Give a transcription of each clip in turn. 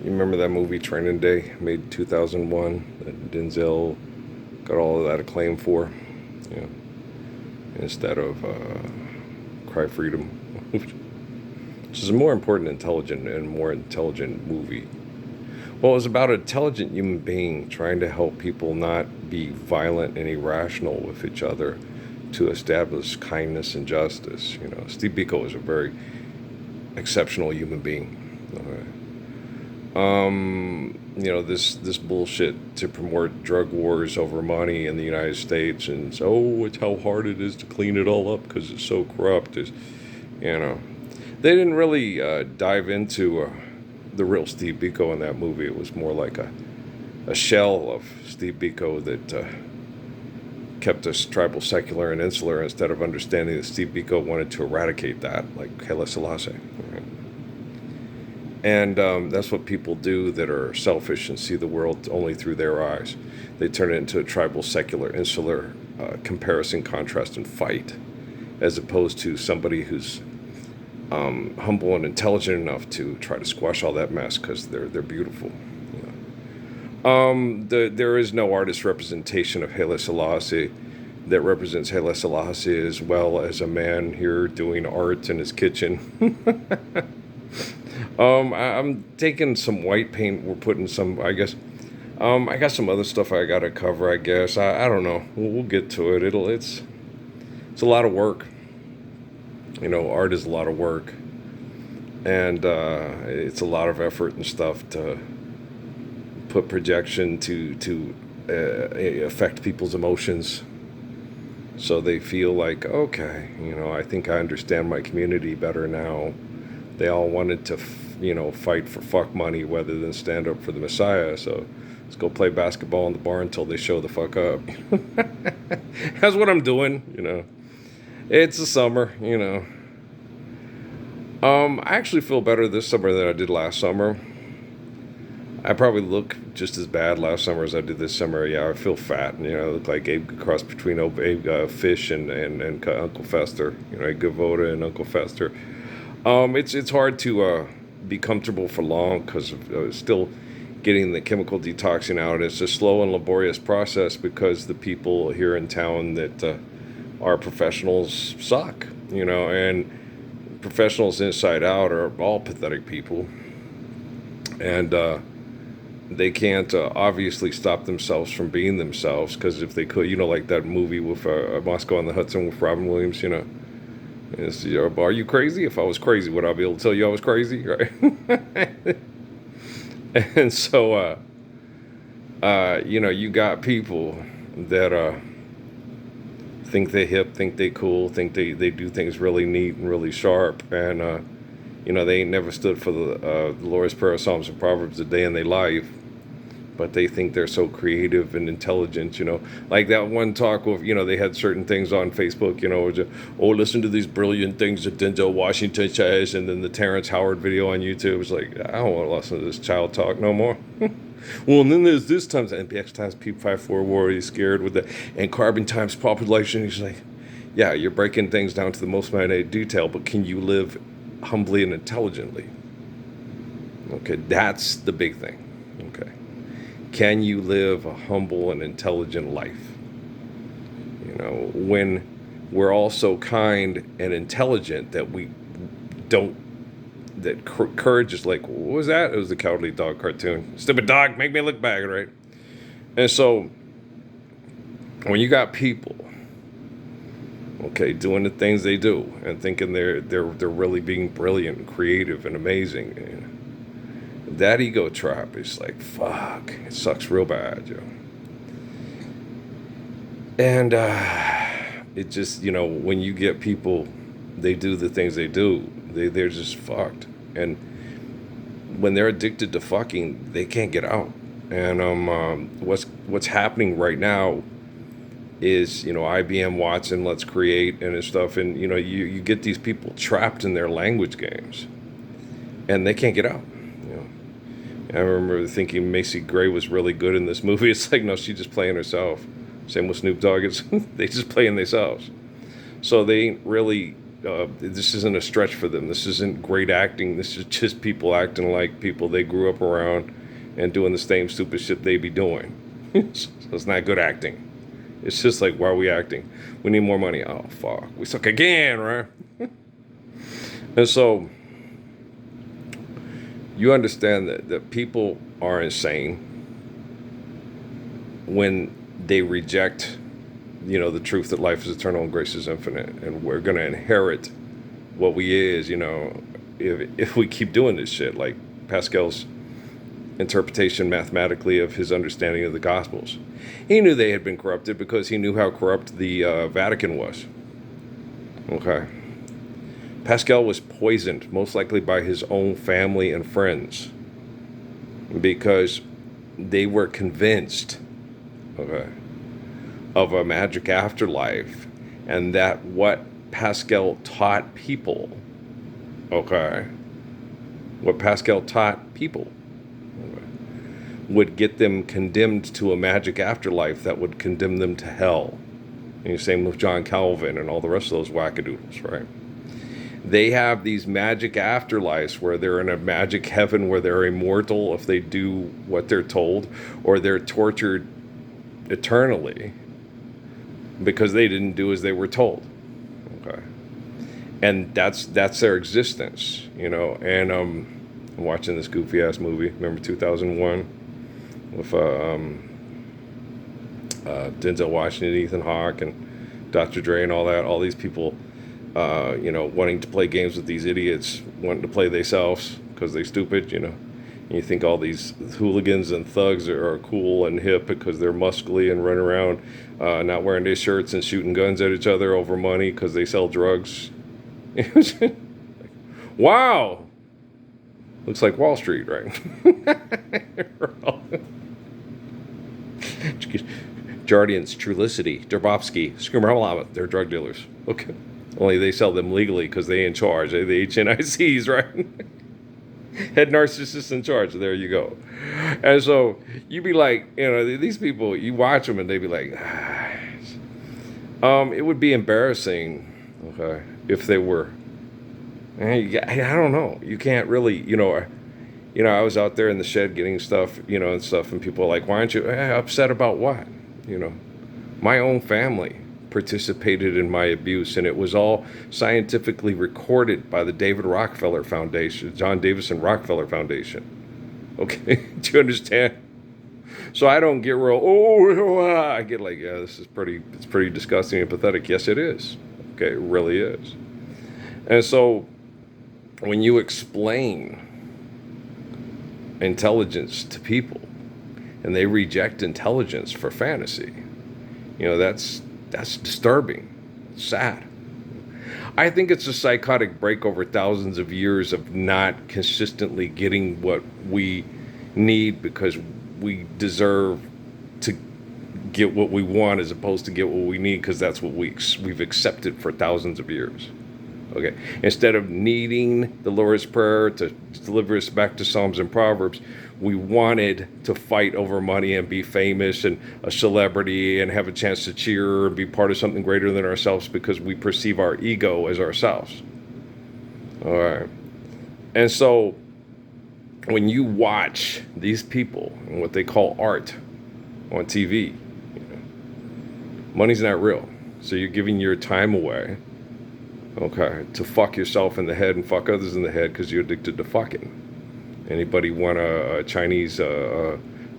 You remember that movie Training Day, made 2001, that Denzel got all of that acclaim for? Yeah. Instead of Cry Freedom, which is a more important, intelligent, and more intelligent movie. Well, it was about an intelligent human being trying to help people not be violent and irrational with each other to establish kindness and justice. Steve Biko is a very exceptional human being. This bullshit to promote drug wars over money in the United States, and so it's how hard it is to clean it all up because it's so corrupt. You know, they didn't really dive into the real Steve Biko in that movie. It was more like a shell of Steve Biko that kept us tribal, secular, and insular instead of understanding that Steve Biko wanted to eradicate that, like Haile Selassie. Right? And that's what people do that are selfish and see the world only through their eyes. They turn it into a tribal, secular, insular comparison, contrast, and fight, as opposed to somebody who's humble and intelligent enough to try to squash all that mess because they're beautiful. There is no artist representation of Haile Selassie that represents Haile Selassie as well as a man here doing art in his kitchen. I'm taking some white paint. We're putting some, I guess. I got some other stuff I gotta cover. I guess I don't know. We'll get to it. It's a lot of work. Art is a lot of work, and it's a lot of effort and stuff to put projection to affect people's emotions, so they feel like, okay, I think I understand my community better now. They all wanted to, fight for fuck money rather than stand up for the Messiah. So let's go play basketball in the bar until they show the fuck up. That's what I'm doing. It's the summer. I actually feel better this summer than I did last summer. I probably look just as bad last summer as I did this summer. Yeah, I feel fat. I look like Abe cross between Abe Fish and Uncle Fester. Abe Gavoda and Uncle Fester. It's hard to be comfortable for long because of still getting the chemical detoxing out. It's a slow and laborious process because the people here in town that are professionals suck, and professionals inside out are all pathetic people. And they can't obviously stop themselves from being themselves, because if they could, like that movie with Moscow on the Hudson with Robin Williams, are you crazy? If I was crazy, would I be able to tell you I was crazy? Right? And so, you got people that think they hip, think they cool, think they do things really neat and really sharp. And, they ain't never stood for the Lord's Prayer, Psalms, and Proverbs a day in their life. But they think they're so creative and intelligent, Like that one talk with, they had certain things on Facebook, listen to these brilliant things that Denzel Washington says, and then the Terrence Howard video on YouTube. It's like, I don't want to listen to this child talk no more. Well, and then there's this times NPX times P54 war, he's scared with that, and carbon times population. He's like, yeah, you're breaking things down to the most minute detail, but can you live humbly and intelligently? Okay, that's the big thing. Okay. Can you live a humble and intelligent life? When we're all so kind and intelligent that we don't, that courage is like, what was that? It was the Cowardly Dog cartoon. Stupid dog, make me look bad, right? And so, when you got people, okay, doing the things they do and thinking they're really being brilliant and creative and amazing, that ego trap is like, fuck, it sucks real bad, And it just, when you get people, they do the things they do, they're just fucked. And when they're addicted to fucking, they can't get out. And what's happening right now is, IBM, Watson, Let's Create, and stuff. And, you get these people trapped in their language games, and they can't get out. I remember thinking Macy Gray was really good in this movie. It's like, no, she's just playing herself. Same with Snoop Dogg. They just playing themselves. So they ain't really this isn't a stretch for them. This isn't great acting. This is just people acting like people they grew up around and doing the same stupid shit they be doing. So it's not good acting. It's just like, why are we acting? We need more money. Oh, fuck. We suck again, right? And so you understand that people are insane when they reject, the truth that life is eternal and grace is infinite. And we're going to inherit what we is, if we keep doing this shit. Like Pascal's interpretation mathematically of his understanding of the Gospels. He knew they had been corrupted because he knew how corrupt the Vatican was. Okay. Pascal was poisoned, most likely by his own family and friends, because they were convinced, okay, of a magic afterlife, and that what Pascal taught people, okay, what Pascal taught people, would get them condemned to a magic afterlife that would condemn them to hell. And the same with John Calvin and all the rest of those wackadoodles, right? They have these magic afterlives where they're in a magic heaven where they're immortal if they do what they're told, or they're tortured eternally because they didn't do as they were told. Okay. And that's their existence, and I'm watching this goofy ass movie. Remember 2001 with Denzel Washington, Ethan Hawke, and Dr. Dre, and all these people, wanting to play games with these idiots, wanting to play themselves because they're stupid, And you think all these hooligans and thugs are cool and hip because they're muscly and run around not wearing their shirts and shooting guns at each other over money because they sell drugs. Wow. Looks like Wall Street, right? Jardians, Trulicity, Durbovsky, Skumralama, they're drug dealers. Okay. Only they sell them legally because they in charge. They're the HNICs, right? Head narcissist in charge. There you go. And so you be like, these people, you watch them and they be like, it would be embarrassing, okay, if they were. I don't know. You can't really, I was out there in the shed getting stuff, and stuff, and people are like, why aren't you upset about what? My own family participated in my abuse, and it was all scientifically recorded by the David Rockefeller Foundation, John Davison Rockefeller Foundation. Okay, do you understand? So I don't get real, I get like, yeah, it's pretty disgusting and pathetic. Yes, it is. Okay, it really is. And so when you explain intelligence to people and they reject intelligence for fantasy, that's disturbing. It's sad. I think it's a psychotic break over thousands of years of not consistently getting what we need because we deserve to get what we want as opposed to get what we need because that's what we've accepted for thousands of years. Okay, instead of needing the Lord's Prayer to deliver us back to Psalms and Proverbs, we wanted to fight over money and be famous and a celebrity and have a chance to cheer and be part of something greater than ourselves because we perceive our ego as ourselves. All right. And so when you watch these people and what they call art on TV, money's not real. So you're giving your time away, okay, to fuck yourself in the head and fuck others in the head because you're addicted to fucking. Anybody want a Chinese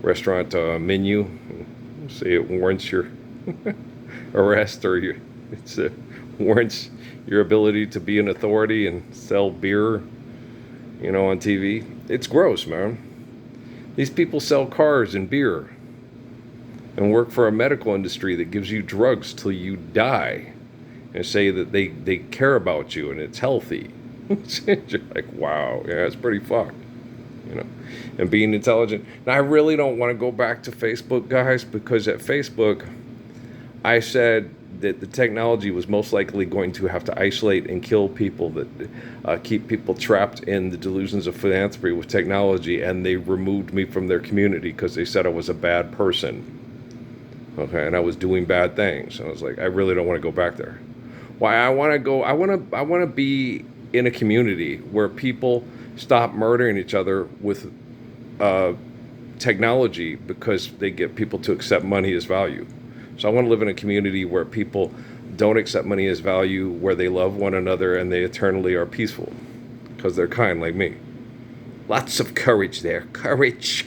restaurant menu? Say it warrants your arrest or it warrants your ability to be an authority and sell beer, on TV. It's gross, man. These people sell cars and beer and work for a medical industry that gives you drugs till you die and say that they care about you and it's healthy. You're like, wow, yeah, it's pretty fucked. And being intelligent. Now, I really don't want to go back to Facebook, guys, because at Facebook, I said that the technology was most likely going to have to isolate and kill people, that keep people trapped in the delusions of philanthropy with technology, and they removed me from their community because they said I was a bad person. Okay, and I was doing bad things. And I was like, I really don't want to go back there. Why I want to go, I want to be in a community where people stop murdering each other with uh, technology because they get people to accept money as value. So I want to live in a community where people don't accept money as value, where they love one another and they eternally are peaceful because they're kind like me. Lots of courage there. Courage.